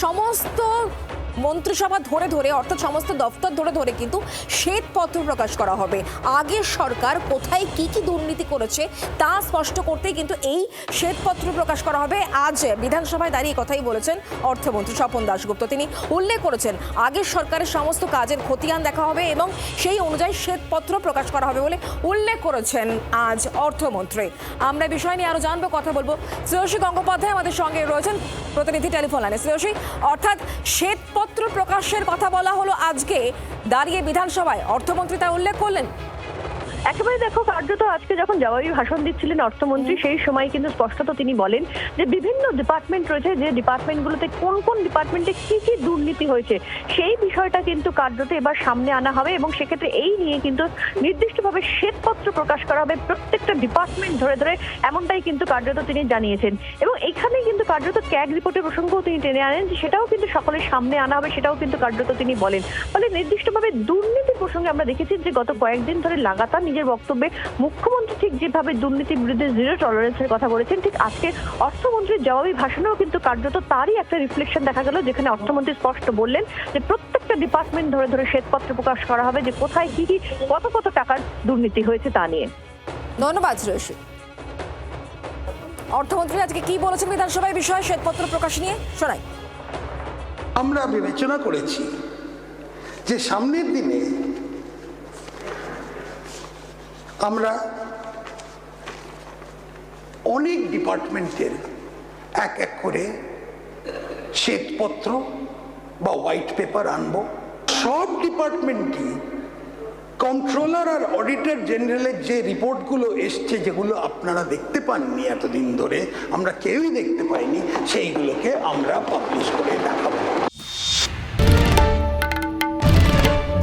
সমস্ত মন্ত্রিসভা ধরে ধরে অর্থাৎ সমস্ত দপ্তর ধরে ধরে কিন্তু শ্বেতপত্র প্রকাশ করা হবে। আগের সরকার কোথায় কি কি দুর্নীতি করেছে তা স্পষ্ট করতেই কিন্তু এই শ্বেতপত্র প্রকাশ করা হবে। আজ বিধানসভায় দাঁড়িয়ে কথাই বলেছেন অর্থমন্ত্রী স্বপন দাশগুপ্ত। তিনি উল্লেখ করেছেন আগের সরকারের সমস্ত কাজের খতিয়ান দেখা হবে এবং সেই অনুযায়ী শ্বেতপত্র প্রকাশ করা হবে বলে উল্লেখ করেছেন আজ অর্থমন্ত্রী। আমরা বিষয় নিয়ে আরো জানবো, কথা বলবো। শ্রেয়সী গঙ্গোপাধ্যায় আমাদের সঙ্গে রয়েছেন প্রতিনিধি টেলিফোন লাইনে। শ্রেয়সী, অর্থাৎ শ্বেতপত্র প্রকাশের কথা বলা হলো আজকে দাঁড়িয়ে বিধানসভায়, অর্থমন্ত্রী তা উল্লেখ করলেন। একেবারে দেখো, কার্যত আজকে যখন জবাবি ভাষণ দিচ্ছিলেন অর্থমন্ত্রী, সেই সময় কিন্তু স্পষ্টত তিনি বলেন যে বিভিন্ন ডিপার্টমেন্ট রয়েছে, যে ডিপার্টমেন্টগুলোতে কোন কোন ডিপার্টমেন্টে কি কি দুর্নীতি হয়েছে সেই বিষয়টা কিন্তু কার্যত এবার সামনে আনা হবে এবং সেক্ষেত্রে এই নিয়ে কিন্তু নির্দিষ্টভাবে শ্বেতপত্র প্রকাশ করা হবে প্রত্যেকটা ডিপার্টমেন্ট ধরে ধরে, এমনটাই কিন্তু কার্যত তিনি জানিয়েছেন। এবং এখানে কিন্তু কার্যত ক্যাগ রিপোর্টের প্রসঙ্গও তিনি টেনে আনেন, সেটাও কিন্তু সকলের সামনে আনা হবে, সেটাও কিন্তু কার্যত তিনি বলেন। ফলে নির্দিষ্টভাবে দুর্নীতির প্রসঙ্গে আমরা দেখেছি যে গত কয়েকদিন ধরে লাগাতার নিজের বক্তব্যে মুখ্যমন্ত্রী ঠিক যেভাবে দুর্নীতির বিরুদ্ধে জিরো টলারেন্সের কথা বলেছেন, ঠিক আজকে অর্থমন্ত্রীর জবাবি ভাষণেও কিন্তু কার্যত তারই একটা রিফ্লেকশন দেখা গেল, যেখানে অর্থমন্ত্রী স্পষ্ট বললেন যে প্রত্যেকটা ডিপার্টমেন্ট ধরে ধরে শ্বেতপত্র প্রকাশ করা হবে যে কোথায় কি কি কত কত টাকার দুর্নীতি হয়েছে তা নিয়ে। ধন্যবাদ শ্রেয়সী। অর্থমন্ত্রী আজকে কি বলেছেন বিধানসভায় বিষয়ে শ্বেতপত্র প্রকাশ নিয়ে শোনাই। আমরা বিবেচনা করেছি যে সামনের দিনে আমরা অনেক ডিপার্টমেন্টের এক এক করে শ্বেতপত্র বা হোয়াইট পেপার আনব। সব ডিপার্টমেন্টই কন্ট্রোলার আর অডিটর জেনারেলের যে রিপোর্টগুলো এসছে, যেগুলো আপনারা দেখতে পাননি এতদিন ধরে, আমরা কেউই দেখতে পাইনি, সেইগুলোকে আমরা পাবলিশ করে দেখাবো।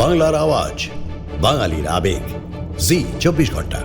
বাংলার আওয়াজ, বাঙালির আবেগ, জি 24 ঘন্টা।